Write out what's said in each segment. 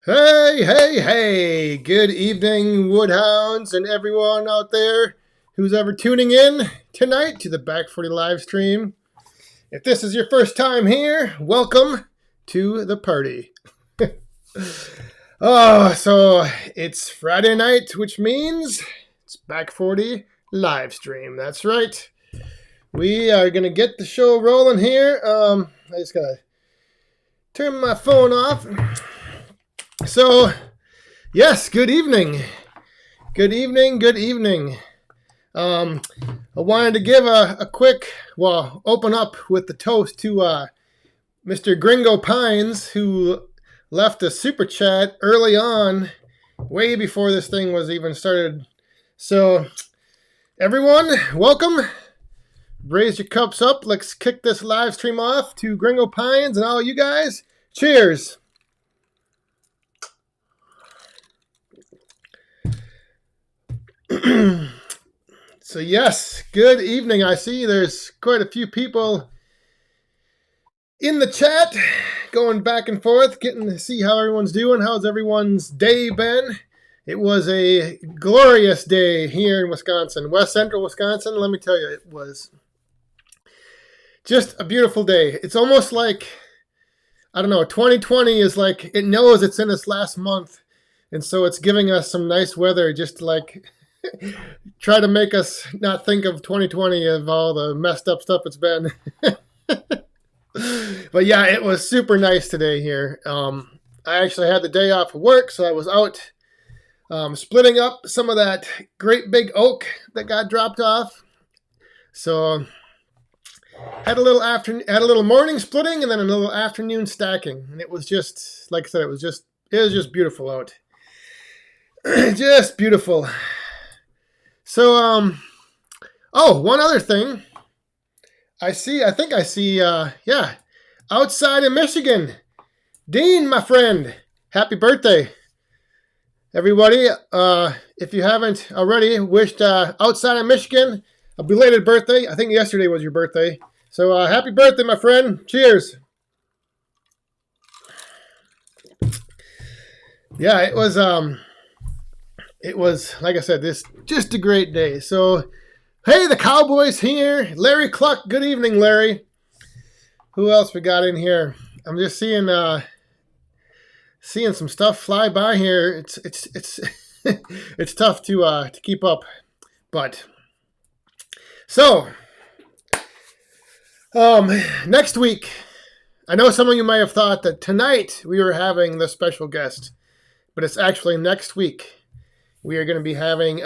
Hey, hey, hey! Good evening, Woodhounds, and everyone out there who's ever tuning in tonight to the Back 40 live stream. If this is your first time here, welcome to the party. So it's Friday night, which means it's Back 40 live stream. That's right. We are going to get the show rolling here. I just got to turn my phone off. So, yes, good evening. Good evening, good evening. I wanted to give a quick, open up with the toast to Mr. Gringo Pines, who left a super chat early on, way before this thing was even started. So, everyone, welcome. Raise your cups up. Let's kick this live stream off to Gringo Pines and all you guys. Cheers. So yes, good evening. I see there's quite a few people in the chat going back and forth, getting to see how everyone's doing. How's everyone's day been? It was a glorious day here in Wisconsin, West Central Wisconsin. Let me tell you, it was just a beautiful day. It's almost like, 2020 is like, it knows it's in its last month. And so it's giving us some nice weather just to try to make us not think of 2020 of all the messed up stuff it's been. But yeah, it was super nice today here. I actually had the day off of work, so I was out splitting up some of that great big oak that got dropped off. So had a little morning splitting and then a little afternoon stacking, and it was just, like I said, it was just beautiful out. Just beautiful. So, one other thing. I think I see, outside in Michigan. Dean, my friend, happy birthday. Everybody, if you haven't already wished outside in Michigan a belated birthday. I think yesterday was your birthday. So, happy birthday, my friend. Cheers. Yeah, it was, like I said, just a great day. So, hey, the Cowboys here. Larry Cluck, good evening, Larry. Who else we got in here? I'm just seeing some stuff fly by here. It's it's tough to keep up, but so next week, I know some of you might have thought that tonight we were having the special guest, but it's actually next week. We are going to be having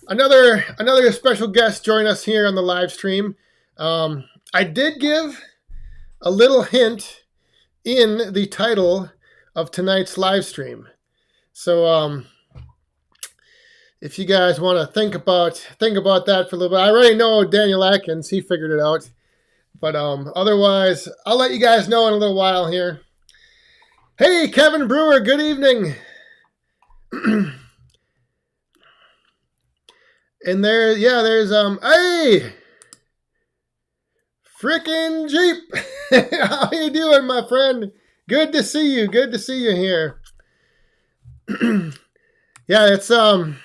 another special guest join us here on the live stream. I did give a little hint in the title of tonight's live stream. So if you guys want to think about that for a little bit. I already know Daniel Atkins, he figured it out. But otherwise, I'll let you guys know in a little while here. Hey, Kevin Brewer, good evening. And there's hey, frickin' Jeep. How you doing, my friend? Good to see you. Good to see you here. Yeah, it's there's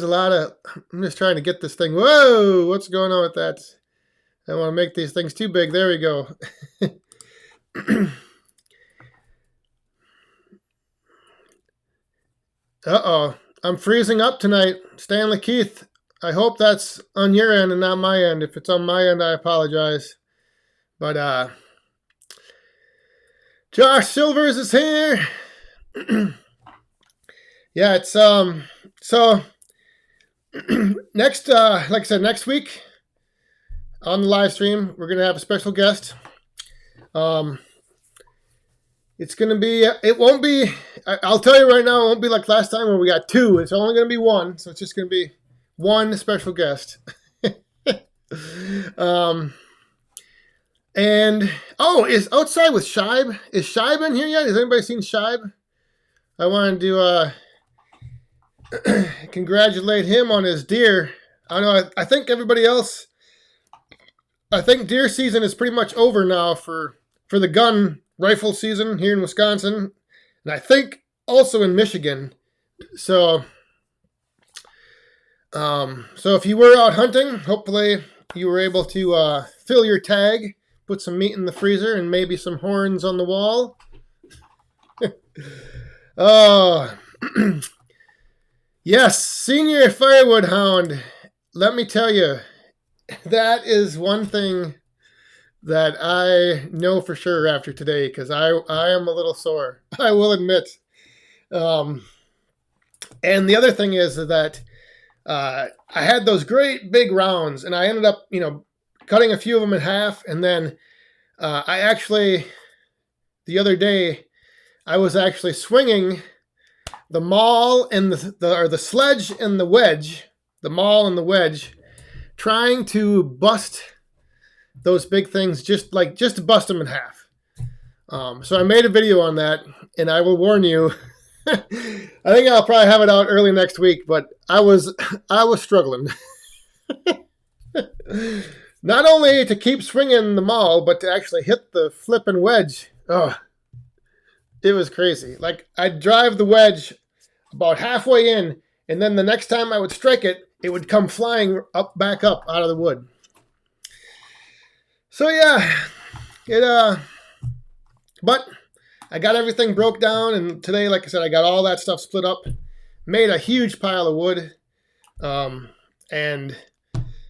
a lot of. I'm just trying to get this thing. Whoa, what's going on with that? I don't want to make these things too big. There we go. Uh-oh. I'm freezing up tonight. Stanley Keith, I hope that's on your end and not my end. If it's on my end, I apologize. But Josh Silvers is here. Yeah, it's so next like I said, next week on the live stream, we're gonna have a special guest. It's going to be, it won't be, I'll tell you right now, it won't be like last time where we got two. It's only going to be one. So it's just going to be one special guest. Is outside with Shibe? Is Shibe in here yet? Has anybody seen Shibe? I wanted to congratulate him on his deer. I know, I think everybody else, I think deer season is pretty much over now for the gun rifle season here in Wisconsin. and I think also in Michigan. So, so if you were out hunting, hopefully you were able to fill your tag, put some meat in the freezer, and maybe some horns on the wall. Oh, yes, senior firewood hound. Let me tell you, that is one thing that I know for sure after today, because I am a little sore. I will admit. And the other thing is that I had those great big rounds, and I ended up, cutting a few of them in half, and then I actually, the other day, I was actually swinging the maul and the sledge and the wedge, the maul and the wedge, trying to bust those big things, just to bust them in half. So I made a video on that, and I will warn you. I think I'll probably have it out early next week, but I was struggling. Not only to keep swinging the maul, but to actually hit the flipping wedge. Oh, it was crazy. Like, I'd drive the wedge about halfway in, and then the next time I would strike it, it would come flying back up out of the wood. So yeah, but I got everything broke down, and today, like I said, I got all that stuff split up, made a huge pile of wood, and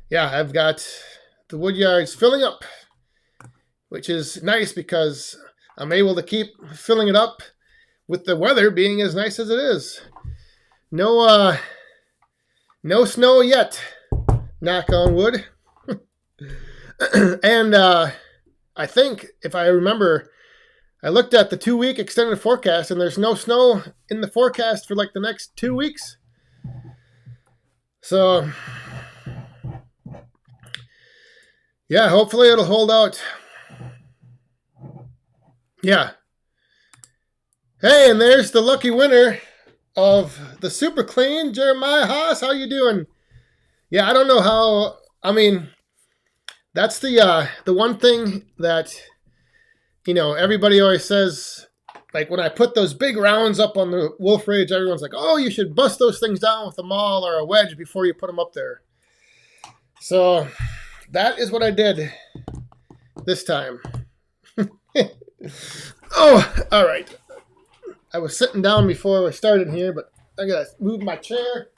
yeah, I've got the wood yards filling up, which is nice because I'm able to keep filling it up with the weather being as nice as it is. No snow yet, knock on wood. And I think, if I remember, I looked at the 2-week extended forecast, and there's no snow in the forecast for like the next 2 weeks. So, yeah, hopefully it'll hold out. Yeah. Hey, and there's the lucky winner of the Super Clean, Jeremiah Haas. How you doing? Yeah, I don't know how. I mean, that's the one thing that, everybody always says. Like, when I put those big rounds up on the wolf rage, everyone's like, "Oh, you should bust those things down with a maul or a wedge before you put them up there." So that is what I did this time. Oh, all right. I was sitting down before we started here, but I gotta move my chair.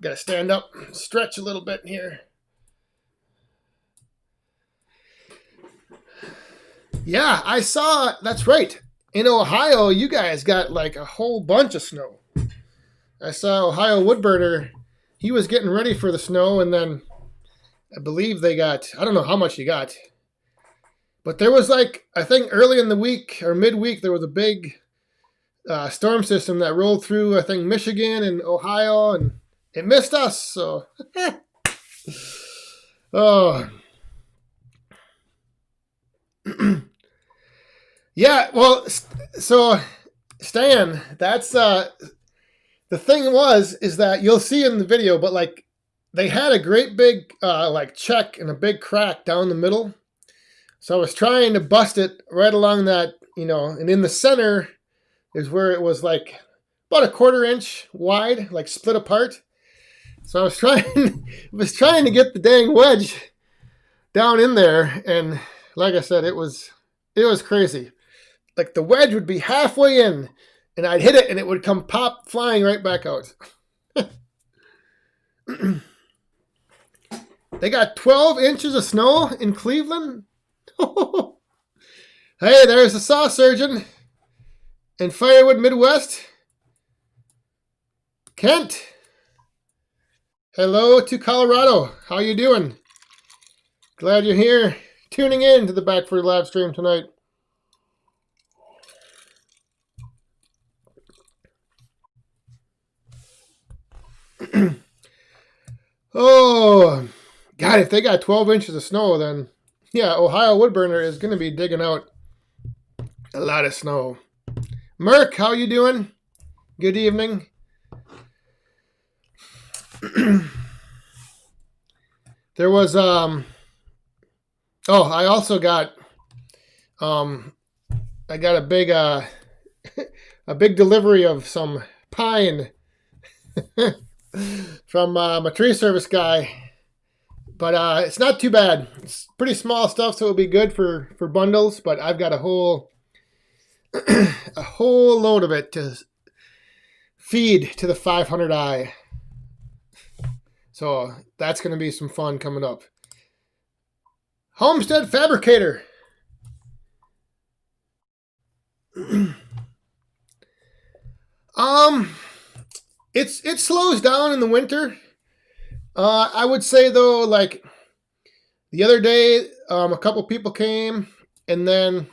Gotta stand up, stretch a little bit here. Yeah, I saw, that's right. In Ohio, you guys got like a whole bunch of snow. I saw Ohio Woodburner. He was getting ready for the snow, and then I believe they got, I don't know how much he got, but there was like, I think early in the week or midweek, there was a big storm system that rolled through, I think, Michigan and Ohio, and it missed us. So, oh. Yeah, well, so Stan, that's the thing is that you'll see in the video, but like they had a great big like check and a big crack down the middle. So I was trying to bust it right along that, and in the center is where it was like about a 1/4 inch wide, like split apart. So I was trying to get the dang wedge down in there, and like I said, it was crazy. Like, the wedge would be halfway in, and I'd hit it, and it would come pop flying right back out. They got 12 inches of snow in Cleveland. Hey, there's the saw surgeon in Firewood, Midwest. Kent. Hello to Colorado. How you doing? Glad you're here, tuning in to the Back for live stream tonight. Oh, God, if they got 12 inches of snow, then, yeah, Ohio Woodburner is going to be digging out a lot of snow. Merc, how you doing? Good evening. There was, I also got, I I got a big a big delivery of some pine from my tree service guy. But it's not too bad. It's pretty small stuff, so it'll be good for bundles. But I've got a whole a whole load of it to feed to the 500i. So that's going to be some fun coming up. Homestead Fabricator. It slows down in the winter. I would say though, like the other day, a couple people came, and then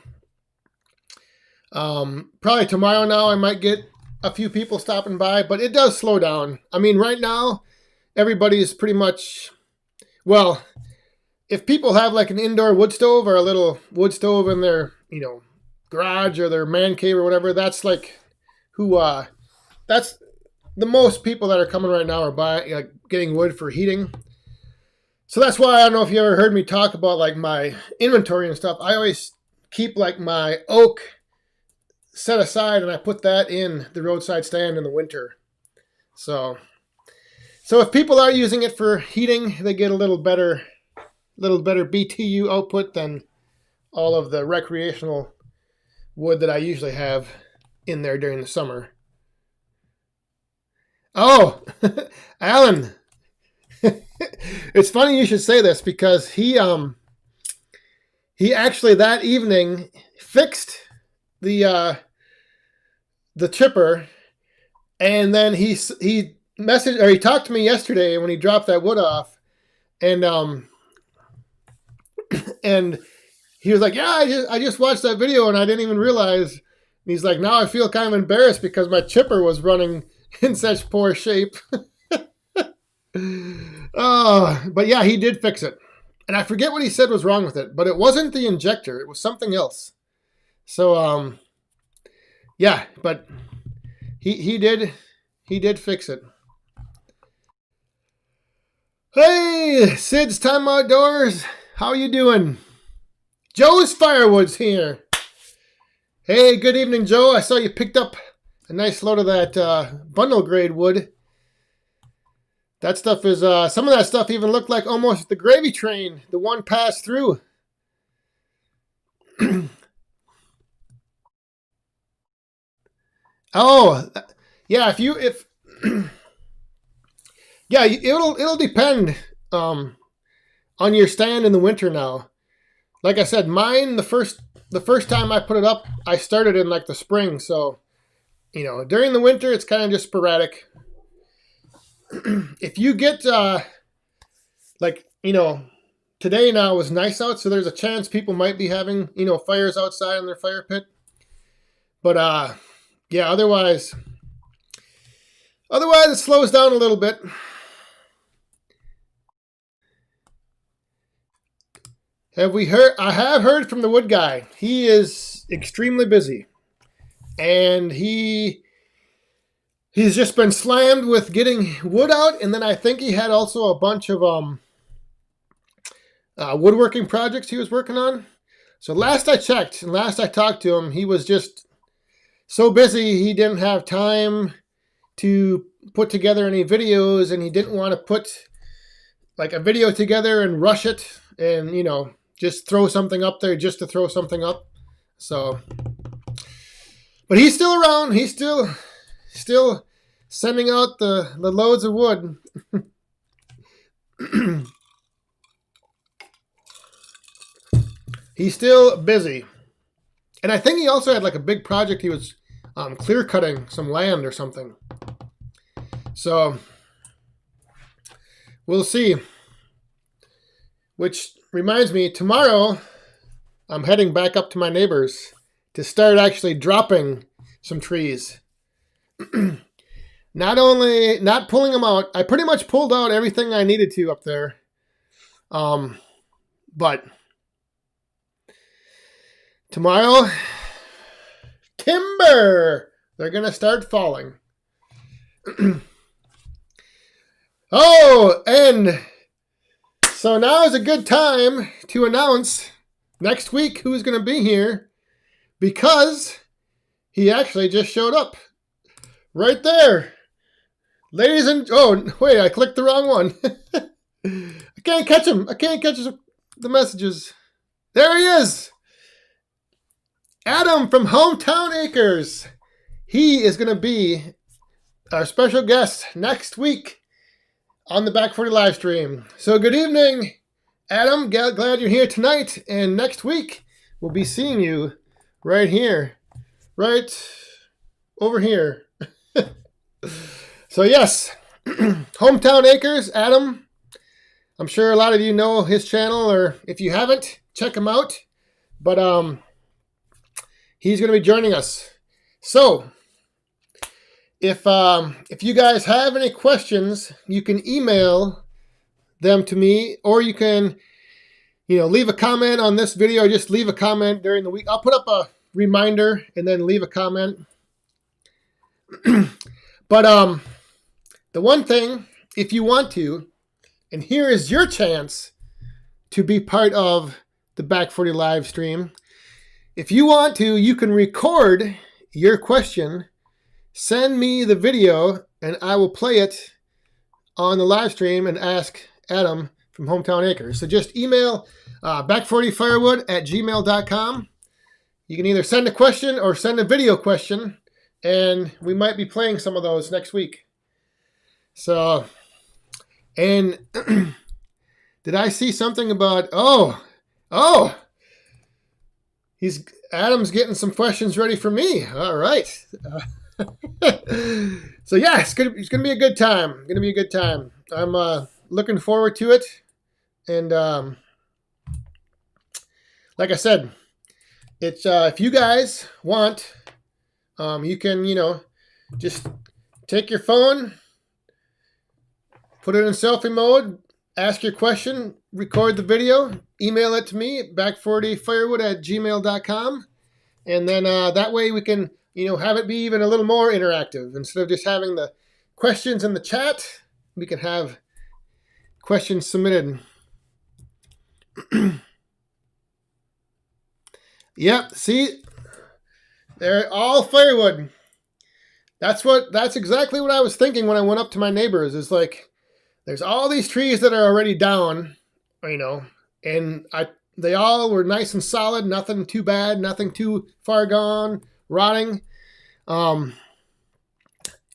probably tomorrow now I might get a few people stopping by, but it does slow down. I mean, right now everybody's pretty much, well, if people have like an indoor wood stove or a little wood stove in their, garage or their man cave or whatever, that's like that's the most people that are coming right now are buying, getting wood for heating. So that's why, I don't know if you ever heard me talk about like my inventory and stuff. I always keep like my oak set aside, and I put that in the roadside stand in the winter. So if people are using it for heating, they get a little better BTU output than all of the recreational wood that I usually have in there during the summer. Oh, Alan. It's funny you should say this, because he actually that evening fixed the chipper, and then he messaged, or he talked to me yesterday when he dropped that wood off, and and he was like, "Yeah, I just watched that video and I didn't even realize." And he's like, "Now I feel kind of embarrassed because my chipper was running in such poor shape." But yeah, he did fix it. And I forget what he said was wrong with it, but it wasn't the injector. It was something else. So, yeah, but he did fix it. Hey, Sid's Time Outdoors. How you doing? Joe's Firewood's here. Hey, good evening, Joe. I saw you picked up a nice load of that bundle grade wood. That stuff is, some of that stuff even looked like almost the gravy train, the one passed through. Oh, yeah, yeah, it'll depend on your stand in the winter now. Like I said, mine, the first time I put it up, I started in like the spring, so during the winter it's kind of just sporadic. If you get today now was nice out, so there's a chance people might be having fires outside in their fire pit. But yeah, otherwise it slows down a little bit. Have we heard? I have heard from the wood guy. He is extremely busy, and he's just been slammed with getting wood out, and then I think he had also a bunch of woodworking projects he was working on. So last I checked and last I talked to him, he was just so busy he didn't have time to put together any videos, and he didn't want to put like a video together and rush it and just throw something up there just to throw something up. So, but he's still around. He's still sending out the loads of wood. He's still busy. And I think he also had like a big project. He was clear cutting some land or something. So we'll see. Which reminds me, tomorrow I'm heading back up to my neighbors to start actually dropping some trees. Not pulling them out. I pretty much pulled out everything I needed to up there. But tomorrow, timber! They're going to start falling. Oh, and so now is a good time to announce next week who's going to be here. because he actually just showed up right there. Ladies and... Oh, wait, I clicked the wrong one. I can't catch him. I can't catch the messages. There he is. Adam from Hometown Acres. He is going to be our special guest next week on the Back 40 live stream. So good evening, Adam. Glad you're here tonight. And next week, we'll be seeing you right here. Right over here. So yes, Hometown Acres, Adam. I'm sure a lot of you know his channel, or if you haven't, check him out. But he's going to be joining us. So if you guys have any questions, you can email them to me, or you can, leave a comment on this video. Just leave a comment during the week. I'll put up a reminder and then leave a comment. But the one thing, if you want to, and here is your chance to be part of the Back 40 live stream. If you want to, you can record your question, send me the video, and I will play it on the live stream and ask Adam from Hometown Acres. So just email back40firewood@gmail.com. You can either send a question or send a video question, and we might be playing some of those next week. So, and did I see something about, Adam's getting some questions ready for me. All right. So yeah, it's gonna be a good time. Gonna be a good time. I'm looking forward to it. And like I said, it's if you guys want, you can just take your phone, put it in selfie mode, ask your question, record the video, email it to me at back40firewood@gmail.com, and then that way we can have it be even a little more interactive. Instead of just having the questions in the chat, we can have questions submitted. Yep, see, they're all firewood. That's exactly what I was thinking when I went up to my neighbors. Is like, there's all these trees that are already down, and they all were nice and solid, nothing too bad, nothing too far gone, rotting. And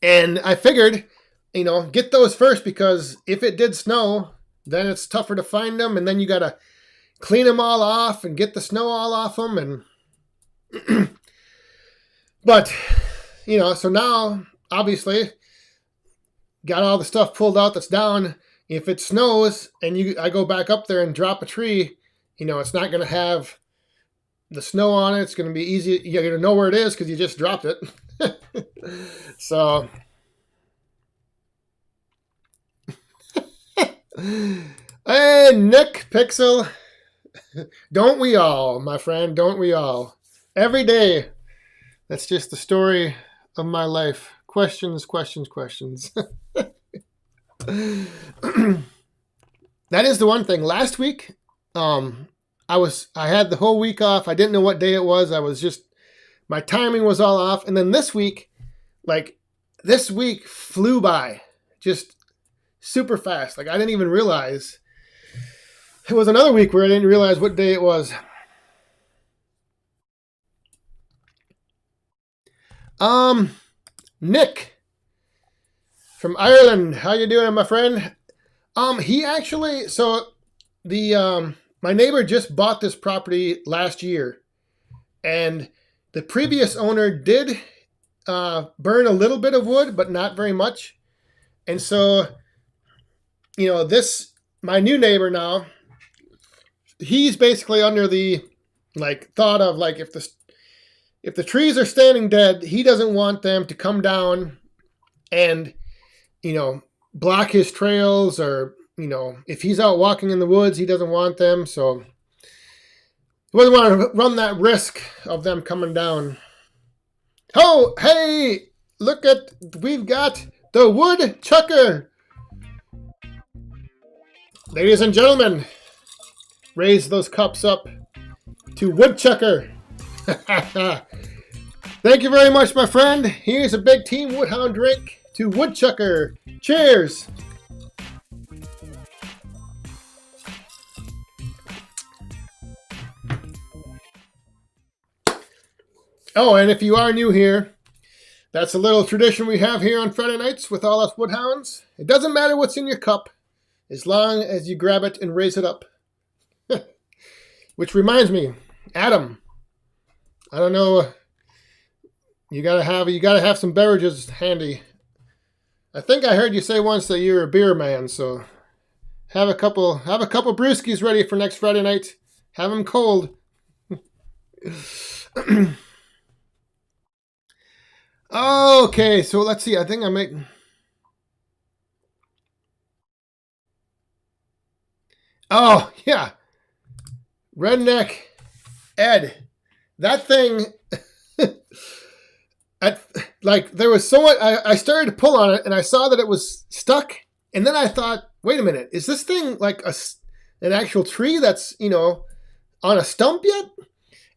I figured, get those first, because if it did snow, then it's tougher to find them, and then you got to clean them all off and get the snow all off them. And but, so now, obviously, got all the stuff pulled out that's down. If it snows and I go back up there and drop a tree, it's not going to have the snow on it. It's going to be easy. You're going to know where it is because you just dropped it. So, hey, Nick Pixel. Don't we all, my friend? Don't we all? Every day. That's just the story of my life. Questions, questions, questions. That is the one thing. Last week, I had the whole week off. I didn't know what day it was. My timing was all off. And then this week flew by just super fast. I didn't even realize. It was another week where I didn't realize what day it was. Nick from Ireland, how you doing, my friend? He actually, my neighbor just bought this property last year, and the previous owner did burn a little bit of wood, but not very much. And so, my new neighbor now, he's basically under the thought of if the trees are standing dead, he doesn't want them to come down and block his trails, or if he's out walking in the woods, he doesn't want them. So he doesn't want to run that risk of them coming down. Oh, hey, we've got the woodchucker. Ladies and gentlemen, raise those cups up to woodchucker. Thank you very much, my friend. Here's a big Team Woodhound drink to Woodchucker. Cheers. Oh, and if you are new here, that's a little tradition we have here on Friday nights with all us Woodhounds. It doesn't matter what's in your cup, as long as you grab it and raise it up. Which reminds me, Adam, I don't know, you gotta have some beverages handy. I think I heard you say once that you're a beer man, so have a couple brewskis ready for next Friday night. Have them cold. Okay, so let's see. I think I make. Oh yeah, Redneck Ed. That thing. There was so much. I started to pull on it, and I saw that it was stuck. And then I thought, wait a minute, is this thing like an actual tree that's on a stump yet?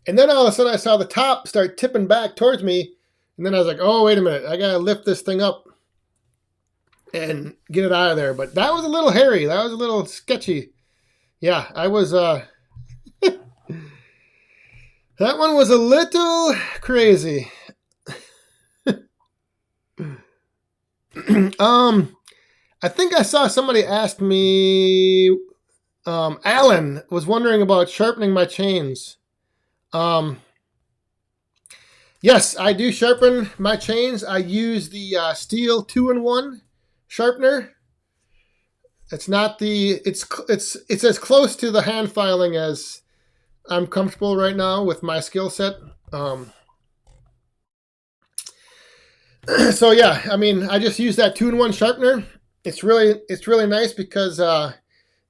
And then all of a sudden I saw the top start tipping back towards me. And then I was like, oh, wait a minute. I got to lift this thing up and get it out of there. But that was a little hairy. That was a little sketchy. Yeah, I was... that one was a little crazy. I think I saw somebody ask me... Alan was wondering about sharpening my chains. Yes, I do sharpen my chains. I use the steel 2-in-1 sharpener. It's not the it's as close to the hand filing as I'm comfortable right now with my skill set. So yeah, I mean, I just use that 2-in-1 sharpener. It's really nice because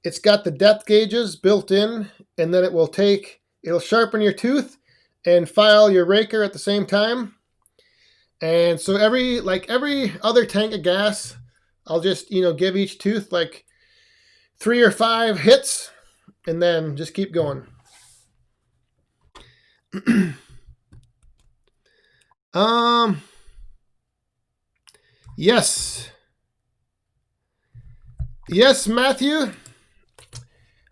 it's got the depth gauges built in, and then it'll sharpen your tooth and file your raker at the same time. And so every other tank of gas, I'll just give each tooth like 3 or 5 hits, and then just keep going. Yes, Matthew.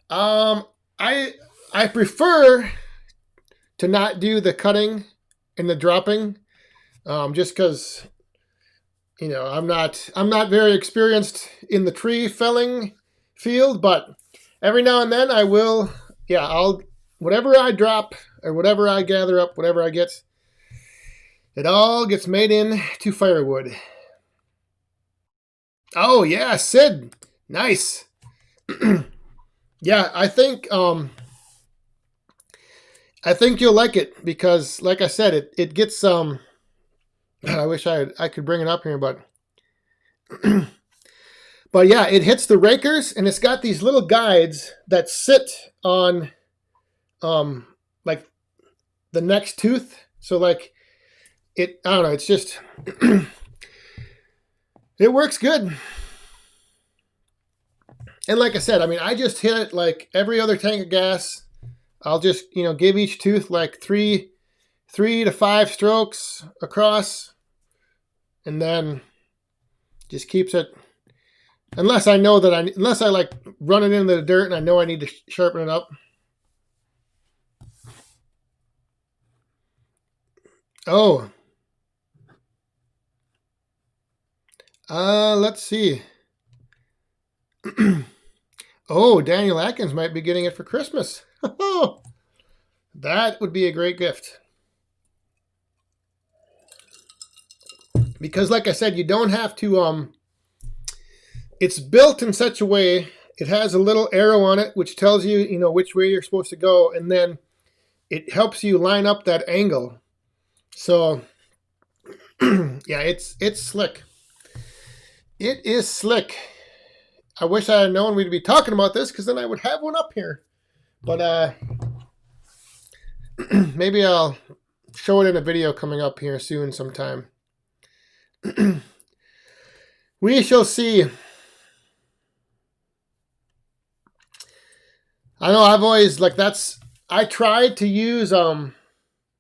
I prefer to not do the cutting and the dropping, just because I'm not very experienced in the tree felling field, but every now and then I will. Yeah, I'll whatever I drop or whatever I gather up, whatever I get, it all gets made into firewood. Oh yeah, Sid, nice. Yeah, I think you'll like it because, like I said, it gets I wish I could bring it up here, but but yeah, it hits the rakers, and it's got these little guides that sit on like the next tooth. So like I don't know, it's just it works good. And like I said, I mean, I just hit it like every other tank of gas. I'll just, give each tooth like 3 to 5 strokes across, and then just keeps it. Unless I like run it into the dirt and I know I need to sharpen it up. Oh. Let's see. Oh, Daniel Atkins might be getting it for Christmas. That would be a great gift. Because like I said, you don't have to, it's built in such a way, it has a little arrow on it, which tells you, which way you're supposed to go. And then it helps you line up that angle. So, yeah, it's slick. It is slick. I wish I had known we'd be talking about this, because then I would have one up here. But maybe I'll show it in a video coming up here soon sometime. We shall see. I know I've always I tried to use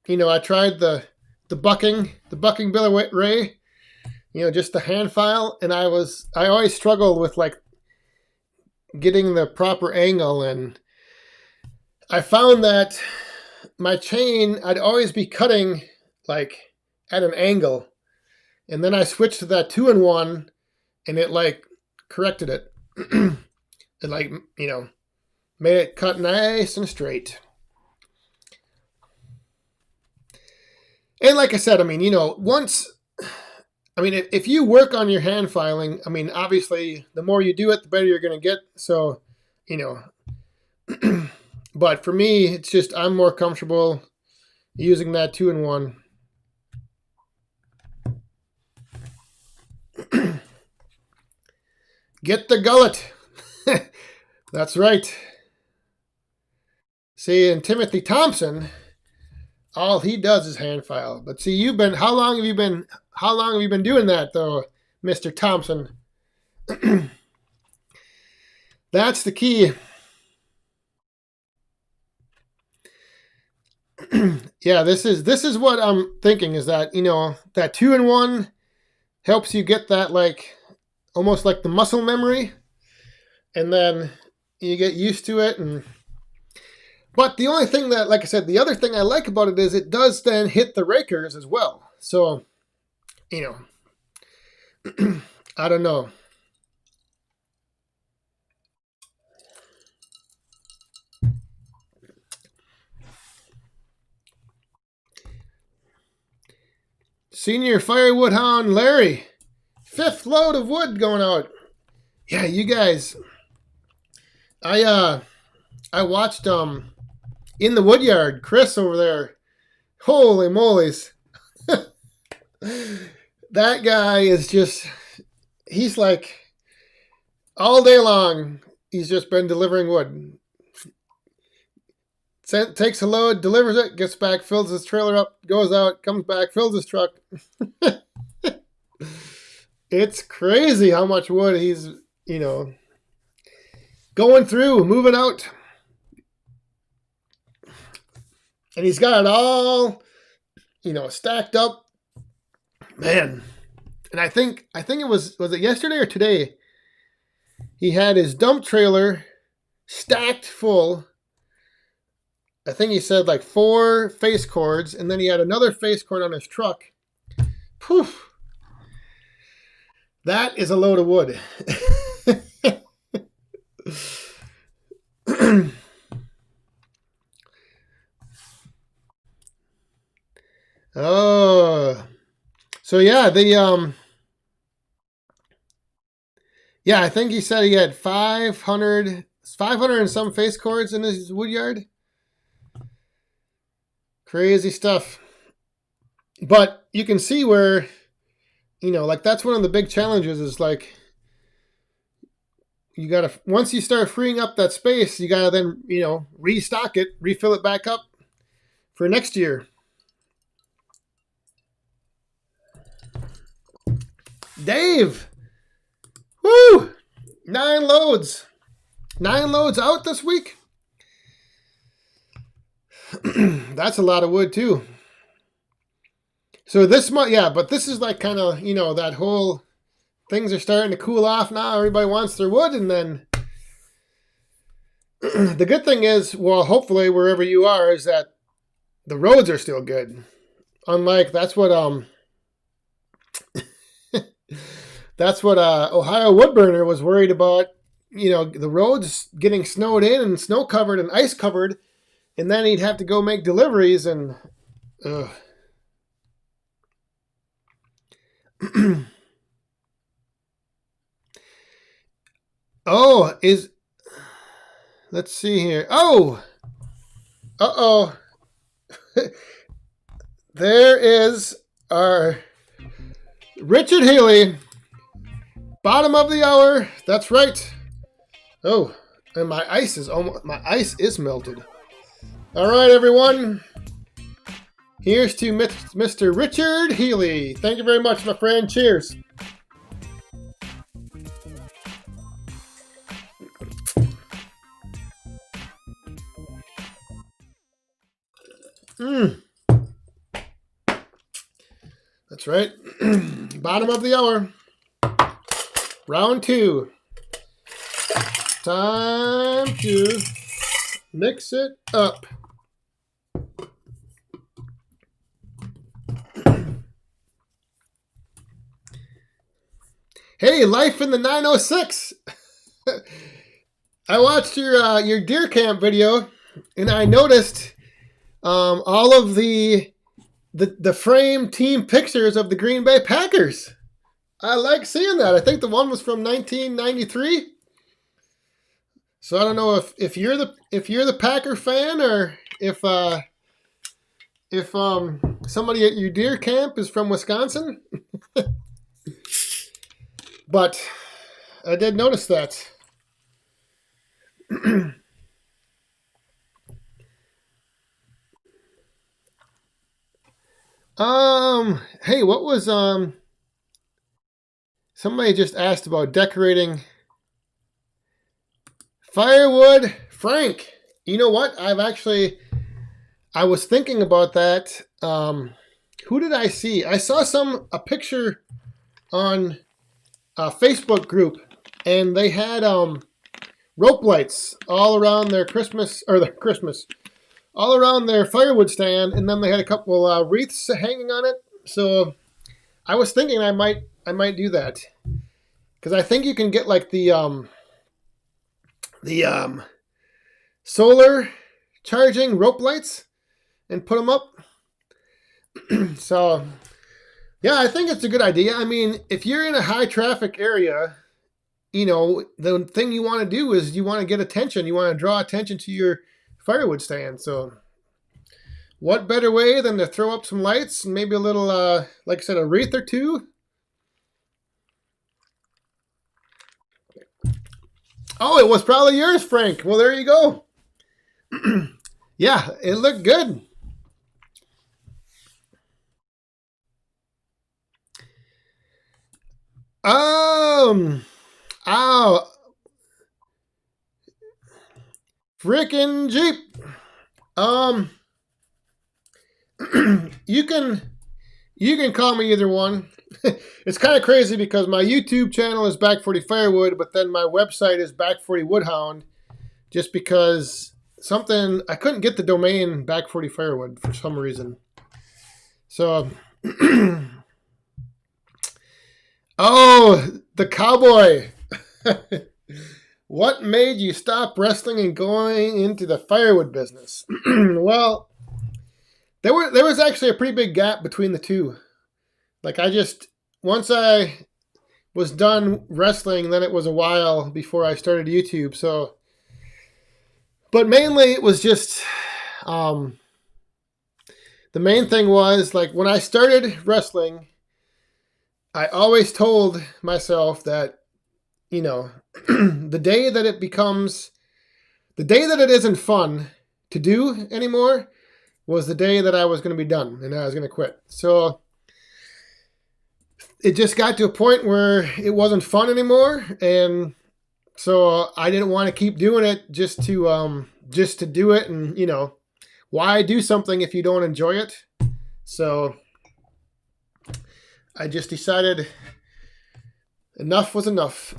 I tried the bucking billy ray, just the hand file, and I always struggled with like getting the proper angle, and I found that my chain, I'd always be cutting like at an angle, and then I switched to that 2-in-1, and it like corrected it. It like made it cut nice and straight. And like I said, I mean, if you work on your hand filing, I mean, obviously, the more you do it, the better you're going to get. So, but for me, it's just I'm more comfortable using that 2-in-1. Get the gullet. That's right. See, and Timothy Thompson, all he does is hand file. But see, how long have you been doing that though, Mr. Thompson? That's the key. Yeah, this is what I'm thinking, is that, that 2-in-1 helps you get that like almost like the muscle memory, and then you get used to it. But the only thing that, like I said, the other thing I like about it is it does then hit the rakers as well. So, I don't know. Senior Firewood Hound Larry, 5th load of wood going out. Yeah, you guys, I watched In the Woodyard, Chris over there. Holy moly's. That guy is just, he's like, all day long, he's just been delivering wood. Takes a load, delivers it, gets back, fills his trailer up, goes out, comes back, fills his truck. It's crazy how much wood he's, going through, moving out. And he's got it all, stacked up. Man. And I think it was it yesterday or today? He had his dump trailer stacked full. I think he said like 4 face cords, and then he had another face cord on his truck. Poof. That is a load of wood. Oh. So yeah, I think he said he had 500 and some face cords in his wood yard. Crazy stuff. But you can see where, like that's one of the big challenges is like, you got to, once you start freeing up that space, you got to then, restock it, refill it back up for next year. Dave, woo, 9 loads out this week. That's a lot of wood too. So this month, yeah, but this is like kind of, that whole, things are starting to cool off now. Everybody wants their wood. And then the good thing is, well, hopefully wherever you are, is that the roads are still good. Unlike, that's what Ohio Woodburner was worried about, the roads getting snowed in and snow covered and ice covered. And then he'd have to go make deliveries and, let's see here. Oh, there is our Richard Healy, bottom of the hour. That's right. Oh, and my ice is melted. All right, everyone. Here's to Mr. Richard Healy. Thank you very much, my friend. Cheers. That's right. Bottom of the hour. Round 2. Time to mix it up. Hey, life in the 906. I watched your deer camp video, and I noticed all of the frame team pictures of the Green Bay Packers. I like seeing that. I think the one was from 1993. So I don't know if you're the Packer fan, or if somebody at your deer camp is from Wisconsin. But I did notice that. Hey, what was somebody just asked about decorating Firewood. Frank, you know what? I was thinking about that. Who did I see? I saw a picture on a Facebook group, and they had rope lights all around their all around their firewood stand, and then they had a couple wreaths hanging on it. So I was thinking I might do that, because I think you can get like the solar charging rope lights and put them up. So yeah, I think it's a good idea. I mean, if you're in a high traffic area, the thing you want to do is you want to get attention. You want to draw attention to your firewood stand. So what better way than to throw up some lights and maybe a little, like I said, a wreath or two? Oh, it was probably yours, Frank. Well, there you go. Yeah, it looked good. Frickin' Jeep. You can call me either one. It's kind of crazy because my YouTube channel is Back 40 Firewood, but then my website is Back 40 Woodhound, just because I couldn't get the domain Back 40 Firewood for some reason. So, oh, the cowboy. What made you stop wrestling and going into the firewood business? Well, there was actually a pretty big gap between the two. Like once I was done wrestling, then it was a while before I started YouTube. So, but mainly it was just, the main thing was, like, when I started wrestling, I always told myself that, the day that it isn't fun to do anymore was the day that I was going to be done and I was going to quit. So it just got to a point where it wasn't fun anymore, and so I didn't want to keep doing it just to do it. And why do something if you don't enjoy it? So I just decided enough was enough.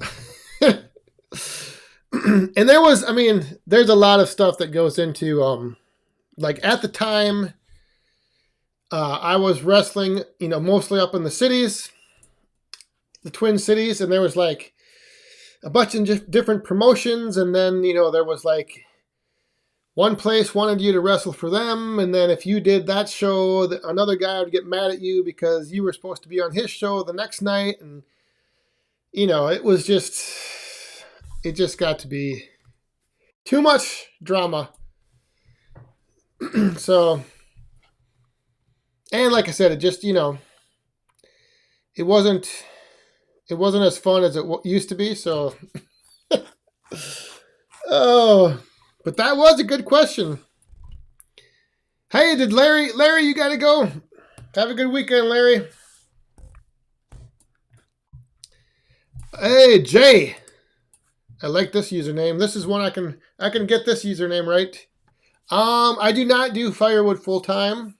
And there's a lot of stuff that goes into, like, at the time, I was wrestling, mostly up in the cities, the Twin Cities, and there was like a bunch of different promotions, and then, there was like one place wanted you to wrestle for them, and then if you did that show, another guy would get mad at you because you were supposed to be on his show the next night, and it just got to be too much drama. So, and like I said, it just, it wasn't as fun as it used to be. So, oh, but that was a good question. Hey, did Larry, you got to go. Have a good weekend, Larry. Hey, Jay. I like this username. This is one I can get this username right. I do not do firewood full time.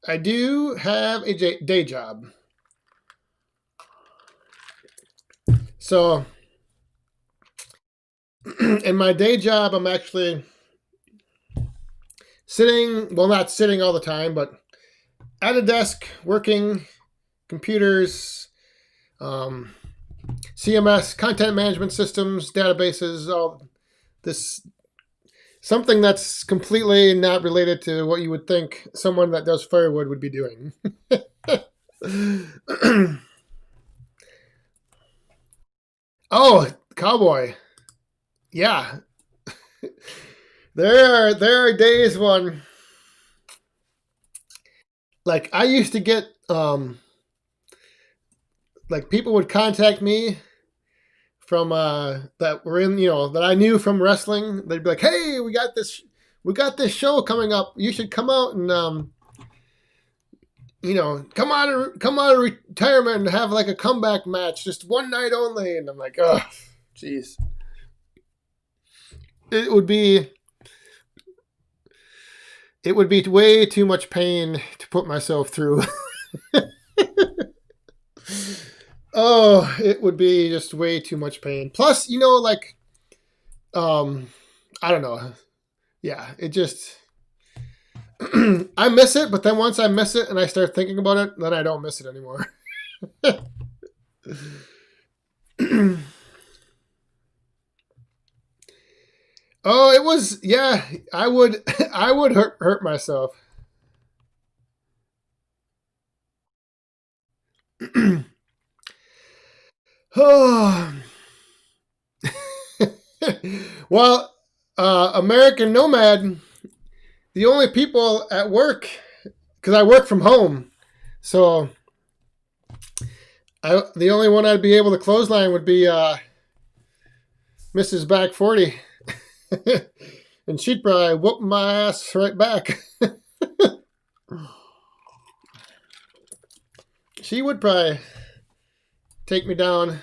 I do have a day job. So in my day job, I'm actually sitting, well, not sitting all the time, but at a desk working computers, CMS, content management systems, databases, all this, something that's completely not related to what you would think someone that does firewood would be doing. Oh, cowboy. Yeah. There are days when, like, I used to get like, people would contact me from that were in, that I knew from wrestling. They'd be like, "Hey, we got this show coming up. You should come out and come out of retirement and have like a comeback match, just one night only." And I'm like, "Oh, jeez." It would be way too much pain to put myself through. Oh, it would be just way too much pain. Plus, like, I don't know. Yeah, it just, I miss it, but then once I miss it and I start thinking about it, then I don't miss it anymore. Oh, it was, yeah, I would I would hurt myself. Oh. Well, American Nomad, the only people at work, because I work from home, so the only one I'd be able to clothesline would be Mrs. Back 40. And she'd probably whoop my ass right back. She would probably take me down.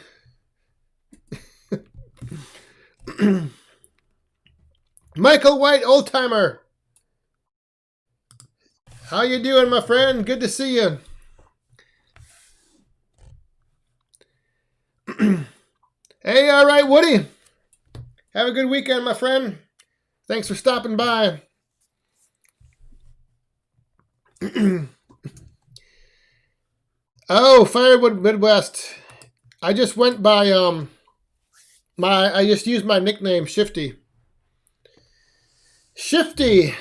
Michael White, old timer. How you doing, my friend? Good to see you. Hey, all right, Woody. Have a good weekend, my friend. Thanks for stopping by. Oh, Firewood Midwest. I just went by I just used my nickname, Shifty. Shifty.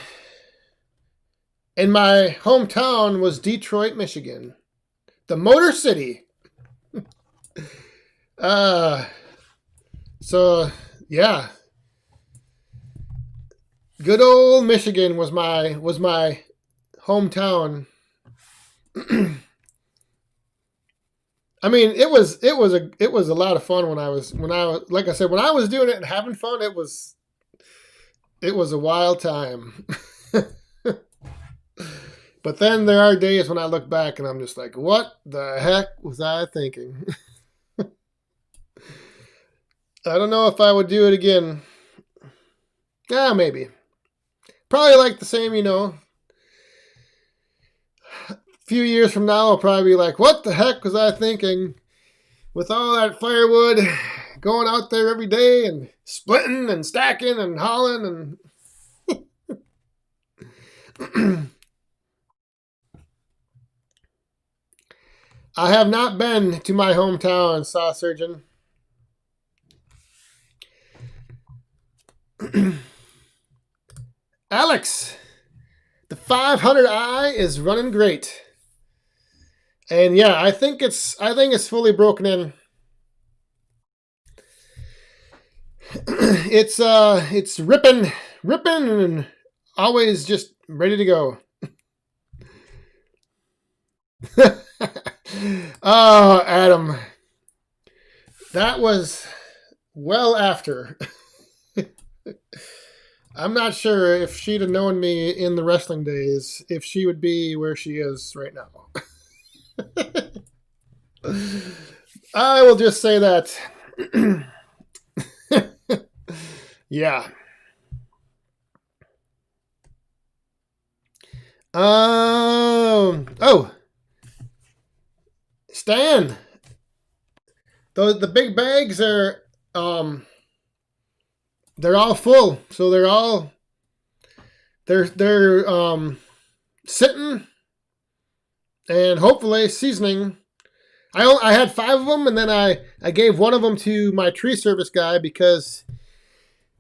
And my hometown was Detroit, Michigan. The Motor City. So yeah. Good old Michigan was my hometown. I mean, it was a lot of fun when I was like I said, when I was doing it and having fun, it was a wild time. But then there are days when I look back and I'm just like, what the heck was I thinking? I don't know if I would do it again. Yeah, maybe. Probably like the same, a few years from now, I'll probably be like, what the heck was I thinking? With all that firewood, going out there every day and splitting and stacking and hauling and... I have not been to my hometown, Saw Surgeon. Alex, the 500i is running great. And yeah, I think it's fully broken in. It's ripping and always just ready to go. Oh, Adam. That was well after. I'm not sure if she'd have known me in the wrestling days, if she would be where she is right now. I will just say that. Yeah. Oh, Stan. The big bags are um they're all full, so they're sitting and hopefully seasoning. I had 5 of them, and then I gave one of them to my tree service guy because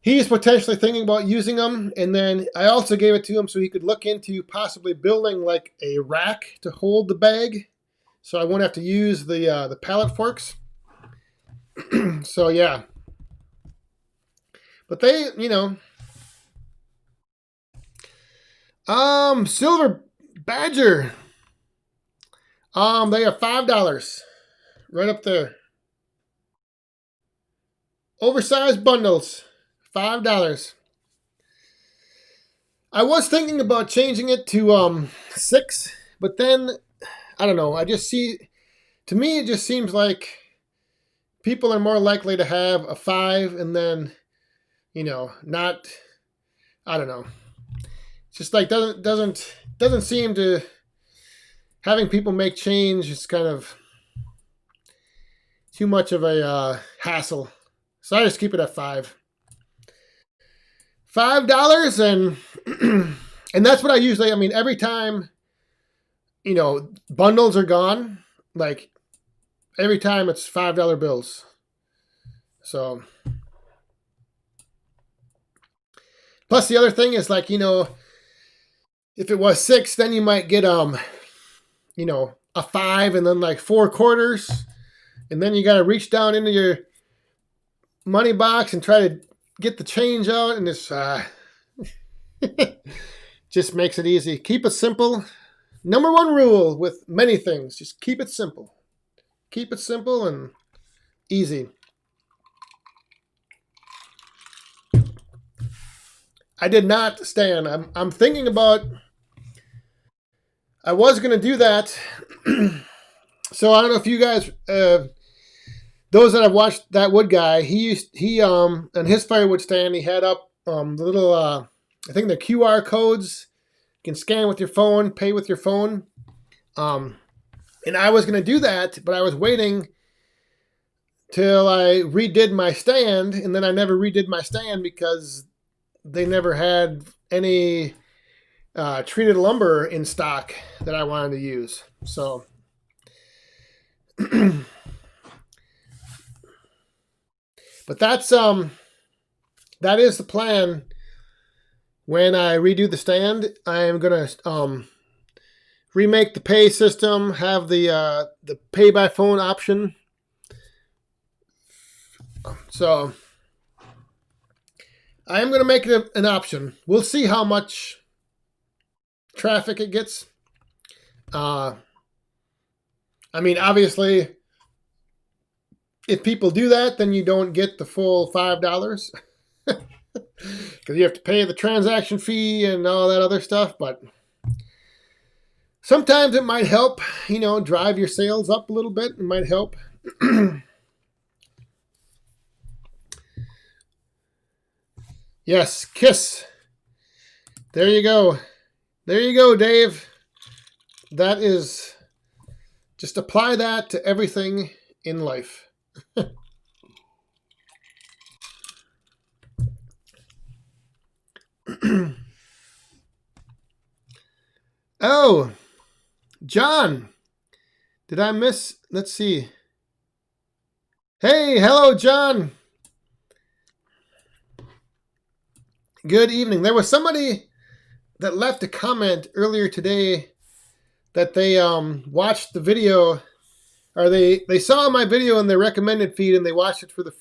he's potentially thinking about using them. And then I also gave it to him so he could look into possibly building like a rack to hold the bag, so I won't have to use the pallet forks. So yeah, but silver badger. They are $5 right up there. Oversized bundles, $5. I was thinking about changing it to 6, but then I don't know. I just see, to me, it just seems like people are more likely to have a 5 and then not. I don't know. It's just like doesn't seem to having people make change is kind of too much of a hassle. So I just keep it at $5, and and that's what I usually. I mean, every time bundles are gone, like every time it's $5 bills. So plus the other thing is like if it was 6, then you might get a 5 and then like 4 quarters, and then you got to reach down into your money box and try to get the change out, and it's just makes it easy. Keep it simple. Number one rule with many things: just keep it simple. Keep it simple and easy. I did not stand. I'm thinking about. I was going to do that. So I don't know if you guys, those that have watched That Wood Guy, he on his firewood stand, he had up the little, I think the QR codes. You can scan with your phone, pay with your phone. And I was going to do that, but I was waiting till I redid my stand, and then I never redid my stand because they never had any treated lumber in stock that I wanted to use. So but that is the plan. When I redo the stand, I am gonna remake the pay system, have the pay by phone option. So I am gonna make it an option. We'll see how much traffic it gets. I mean, obviously, if people do that, then you don't get the full $5 because you have to pay the transaction fee and all that other stuff. But sometimes it might help, drive your sales up a little bit. It might help. Yes, kiss. There you go. There you go, Dave. That is, just apply that to everything in life. Oh, John. Did I miss? Let's see. Hey, hello, John. Good evening. There was somebody that left a comment earlier today that they watched the video, or they saw my video in their recommended feed and they watched it for the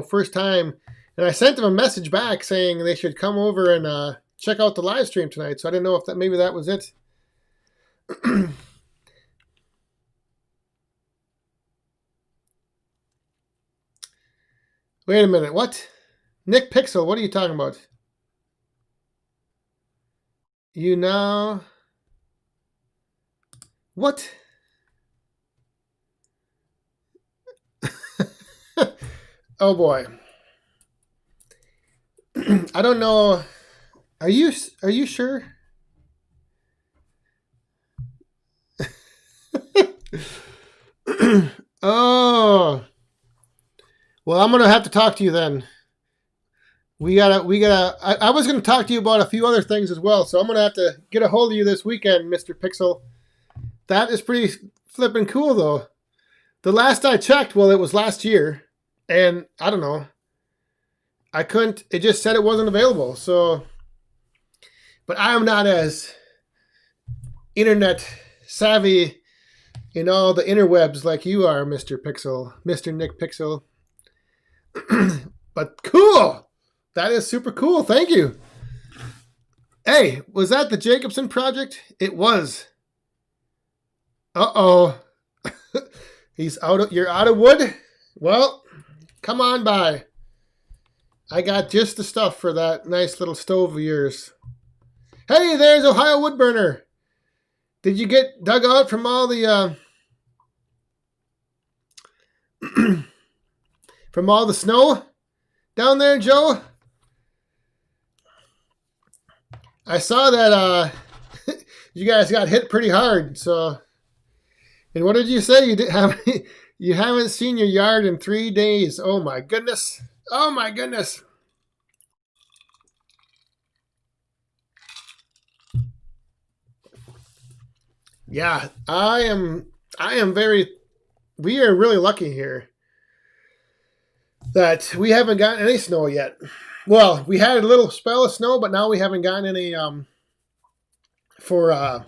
first time, and I sent them a message back saying they should come over and check out the live stream tonight. So I didn't know if maybe that was it. Wait a minute. What? Nick Pixel, what are you talking about? You know what? Oh boy. I don't know. Are you sure? Oh, well, I'm gonna have to talk to you then. I was gonna talk to you about a few other things as well, so I'm gonna have to get a hold of you this weekend, Mr. Pixel. That is pretty flippin' cool, though. The last I checked, well, it was last year, and I don't know. I couldn't. It just said it wasn't available. So, but I am not as internet savvy in all the interwebs like you are, Mr. Pixel, Mr. Nick Pixel. But cool. That is super cool. Thank you. Hey, was that the Jacobson project? It was. Uh-oh. You're out of wood? Well, come on by. I got just the stuff for that nice little stove of yours. Hey, there's Ohio Woodburner. Did you get dug out from all the from all the snow down there, Joe? I saw that you guys got hit pretty hard. So, and what did you say? You haven't seen your yard in 3 days. Oh my goodness. Oh my goodness. Yeah, we are really lucky here that we haven't gotten any snow yet. Well, we had a little spell of snow, but now we haven't gotten any for I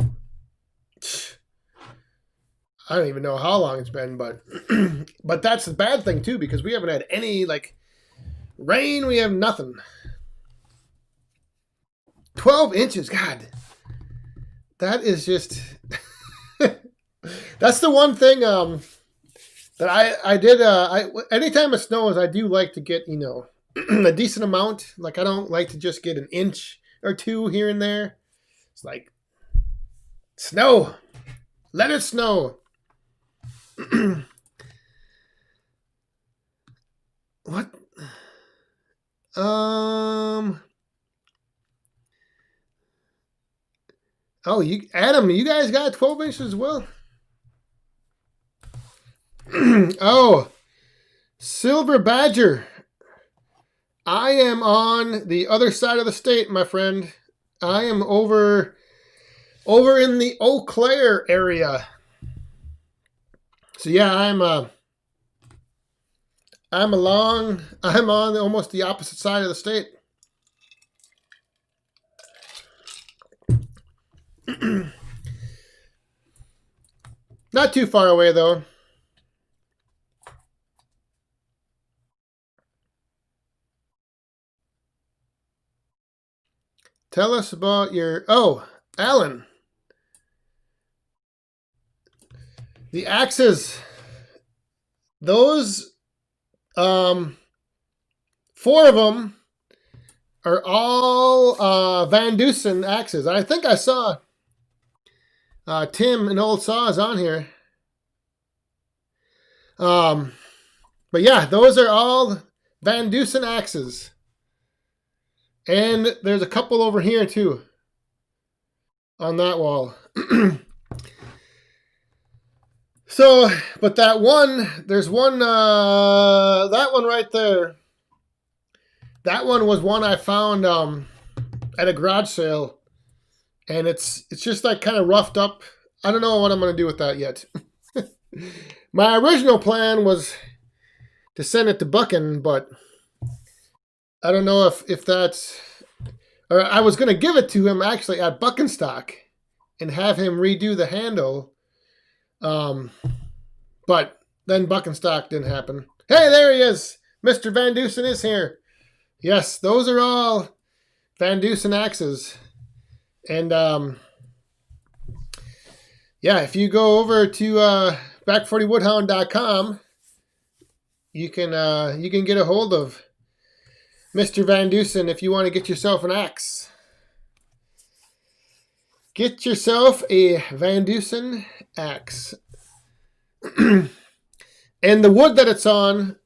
don't even know how long it's been, but but that's the bad thing too, because we haven't had any like rain. We have nothing. 12 inches, God. That is just that's the one thing that I did. Anytime it snows, I do like to get a decent amount. Like I don't like to just get an inch or two here and there. It's like snow, let it snow. What? Oh, Adam, you guys got 12 inches as well? Oh, Silver Badger. I am on the other side of the state, my friend. I am over in the Eau Claire area. So yeah, I'm on almost the opposite side of the state. Not too far away though. Tell us about your Alan. The axes. Those 4 of them are all Van Dusen axes. I think I saw Tim and Old Saws on here. But yeah, those are all Van Dusen axes. And there's a couple over here too on that wall. So, but that one, there's one, that one right there. That one was one I found at a garage sale. And it's just like kind of roughed up. I don't know what I'm going to do with that yet. My original plan was to send it to Buckin, but I don't know if that's... Or I was going to give it to him actually at Buckenstock and have him redo the handle. But then Buckenstock didn't happen. Hey, there he is. Mr. Van Dusen is here. Yes, those are all Van Dusen axes. And yeah, if you go over to back40woodhound.com, you can get a hold of Mr. Van Dusen if you want to get yourself an axe. Get yourself a Van Dusen axe. And the wood that it's on,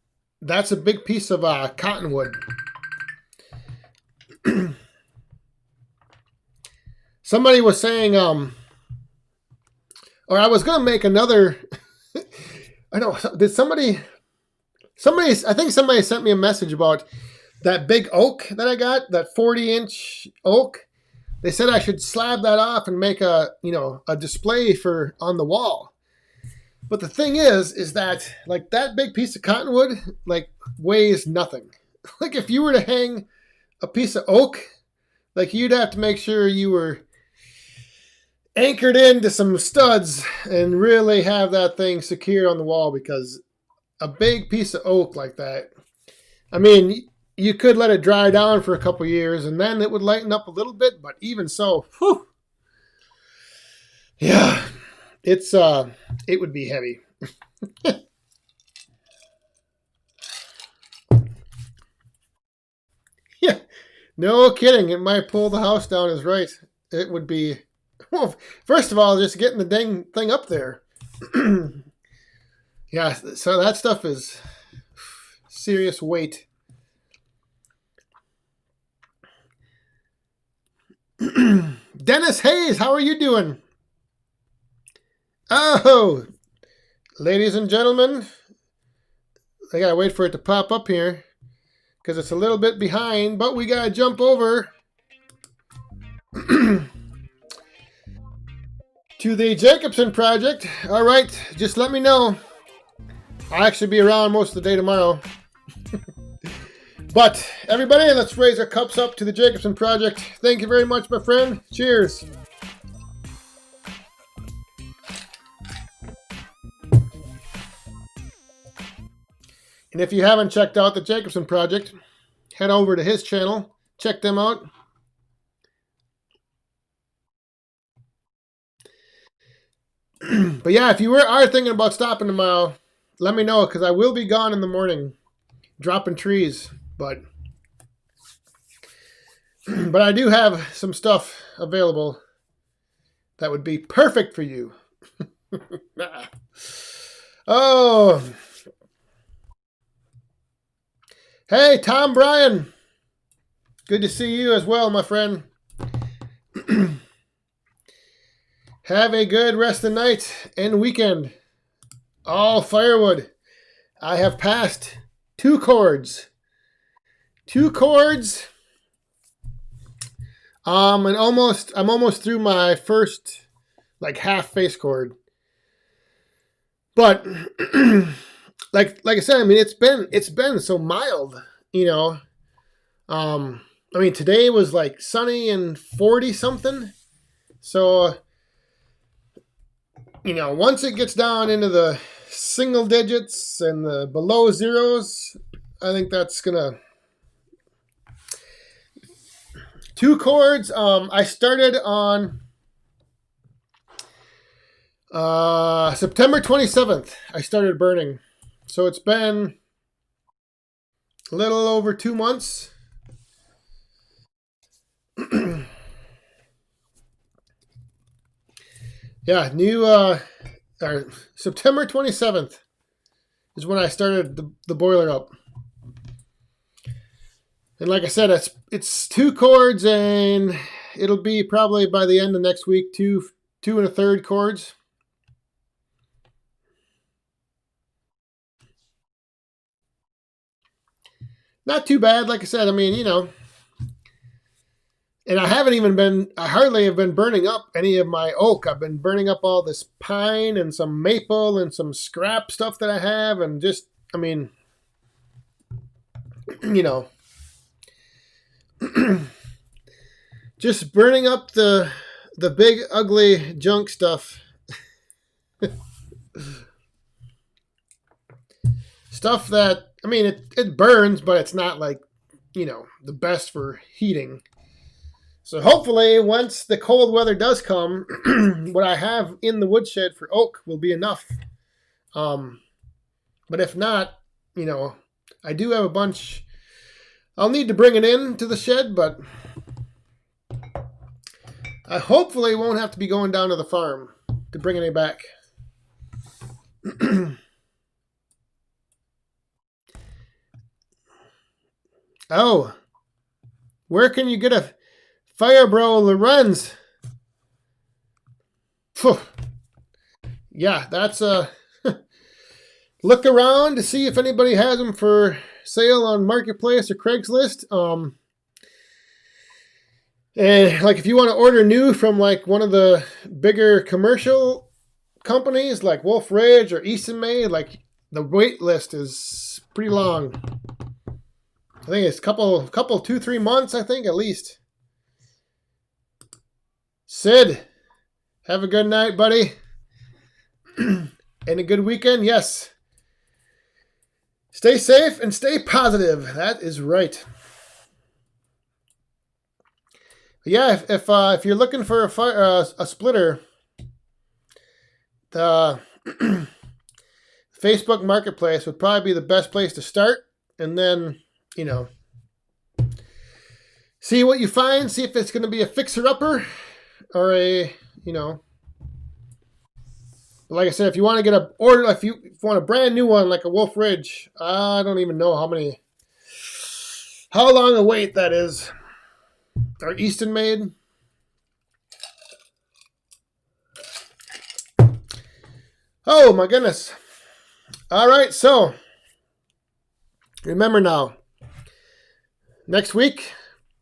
that's a big piece of cottonwood. Somebody was saying, or I was going to make another, I know. Did somebody? I think somebody sent me a message about that big oak that I got, that 40-inch oak. They said I should slab that off and make a display for on the wall. But the thing is that like that big piece of cottonwood like weighs nothing. Like if you were to hang a piece of oak, like you'd have to make sure you were anchored into some studs and really have that thing secure on the wall, because a big piece of oak like that, I mean, you could let it dry down for a couple years and then it would lighten up a little bit, but even so, whew, yeah, it would be heavy. Yeah, no kidding. It might pull the house down is right. It would be, well, first of all, just getting the dang thing up there. Yeah, so that stuff is serious weight. Dennis Hayes, how are you doing? Oh, ladies and gentlemen, I gotta wait for it to pop up here because it's a little bit behind, but we gotta jump over to the Jacobson project. All right, just let me know. I'll actually be around most of the day tomorrow. But everybody, let's raise our cups up to the Jacobson project. Thank you very much, my friend. Cheers. And if you haven't checked out the Jacobson project, head over to his channel. Check them out. But yeah, if you are thinking about stopping tomorrow, let me know, because I will be gone in the morning dropping trees. But I do have some stuff available that would be perfect for you. Oh. Hey, Tom Bryan. Good to see you as well, my friend. Have a good rest of the night and weekend. All firewood. I have passed 2 cords. 2 cords. And I'm almost through my first like half face cord. But like I said, I mean it's been so mild, you know. I mean today was like sunny and 40 something. So you know, once it gets down into the single digits and the below zeros, I think that's gonna 2 cords. I started on September 27th. I started burning. So it's been a little over 2 months. Yeah, September 27th is when I started the boiler up. And like I said, it's 2 cords, and it'll be probably by the end of next week, 2 1/3 cords. Not too bad, like I said. I mean, you know, and I hardly have been burning up any of my oak. I've been burning up all this pine and some maple and some scrap stuff that I have, and just, I mean, you know, just burning up the big ugly junk stuff. Stuff that, I mean, it burns, but it's not like, you know, the best for heating. So hopefully once the cold weather does come, what I have in the woodshed for oak will be enough. But if not, you know, I do have a bunch. I'll need to bring it in to the shed, but I hopefully won't have to be going down to the farm to bring any back. Oh, where can you get a Firebro Lorenz? Yeah, that's look around to see if anybody has them for sale on Marketplace or Craigslist. And like if you want to order new from like one of the bigger commercial companies like Wolf Ridge or Easton Made, like the wait list is pretty long. I think it's couple 2-3 months, I think at least. Sid, have a good night, buddy. And a good weekend. Yes. Stay safe and stay positive. That is right. Yeah, if you're looking for a splitter, the Facebook Marketplace would probably be the best place to start, and then see what you find. See if it's going to be a fixer-upper or a Like I said, if you want to get if you want a brand new one like a Wolf Ridge, I don't even know how long a wait that is. Or Easton Made. Oh my goodness. All right, so remember now, next week,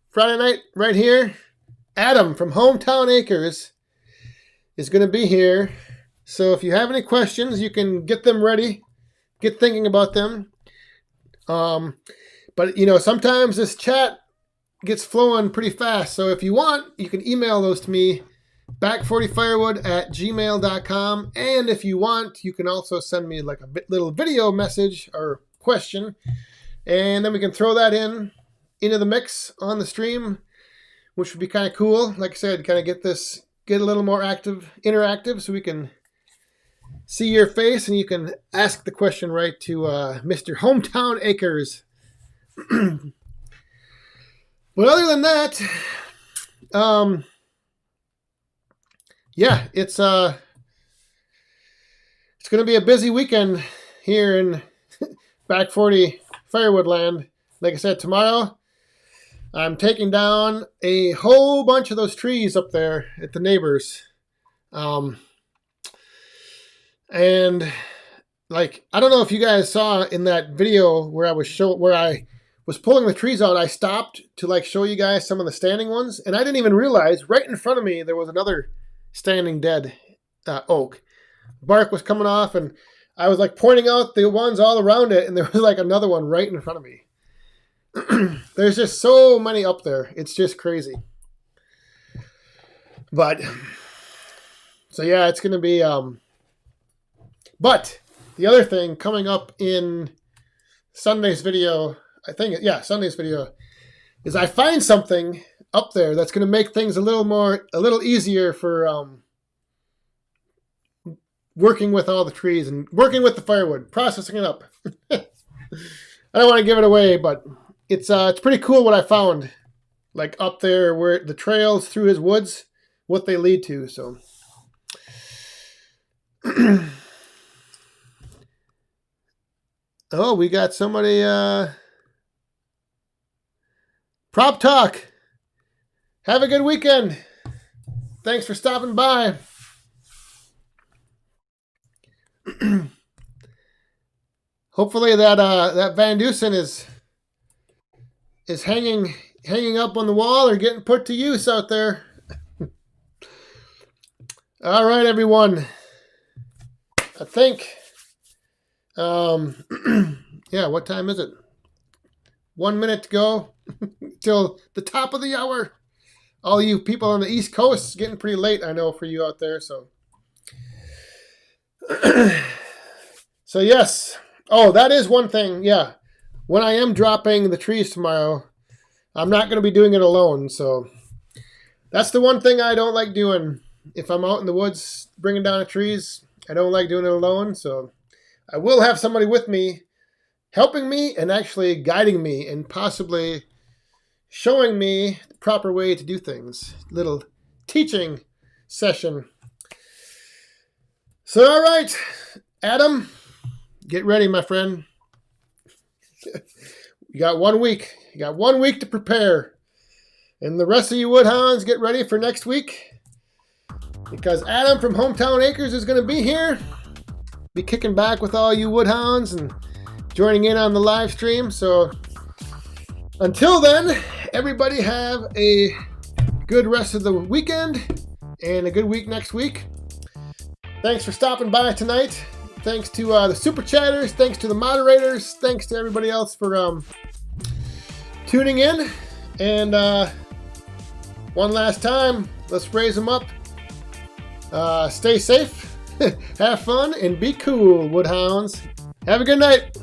Friday night, right here, Adam from Hometown Acres is going to be here. So if you have any questions, you can get them ready, get thinking about them. But sometimes this chat gets flowing pretty fast. So if you want, you can email those to me, back40firewood@gmail.com. And if you want, you can also send me like a little video message or question. And then we can throw that into the mix on the stream, which would be kind of cool. Like I said, kind of get a little more interactive so we can see your face and you can ask the question right to Mr. Hometown Acres. But other than that, yeah, it's going to be a busy weekend here in Back 40 Firewood land. Like I said, tomorrow I'm taking down a whole bunch of those trees up there at the neighbors. And like, I don't know if you guys saw in that video where I was pulling the trees out, I stopped to like show you guys some of the standing ones, and I didn't even realize right in front of me there was another standing dead oak. Bark was coming off, and I was like pointing out the ones all around it, and there was like another one right in front of me. There's just so many up there. It's just crazy. But so yeah, it's going to be but the other thing coming up in Sunday's video, Sunday's video, is I find something up there that's going to make things a little easier for working with all the trees and working with the firewood, processing it up. I don't want to give it away, but it's pretty cool what I found, like up there where the trails through his woods, what they lead to. So. Oh, we got somebody, Prop Talk. Have a good weekend. Thanks for stopping by. Hopefully that Van Dusen is hanging up on the wall or getting put to use out there. All right, everyone. I think, yeah, what time is it? 1 minute to go till the top of the hour. All you people on the East Coast, it's getting pretty late, I know, for you out there. So, so yes. Oh, that is one thing. Yeah, when I am dropping the trees tomorrow, I'm not going to be doing it alone. So that's the one thing I don't like doing. If I'm out in the woods bringing down the trees, I don't like doing it alone. So I will have somebody with me, helping me and actually guiding me and possibly showing me the proper way to do things. Little teaching session. So, all right, Adam, get ready, my friend. You got 1 week. You got 1 week to prepare. And the rest of you woodhounds, get ready for next week. Because Adam from Hometown Acres is going to be here. be kicking back with all you woodhounds and joining in on the live stream. So until then, everybody have a good rest of the weekend and a good week next week. Thanks for stopping by tonight. Thanks to the super chatters. Thanks to the moderators. Thanks to everybody else for tuning in. And one last time, let's raise them up. Stay safe, have fun, and be cool, woodhounds. Have a good night.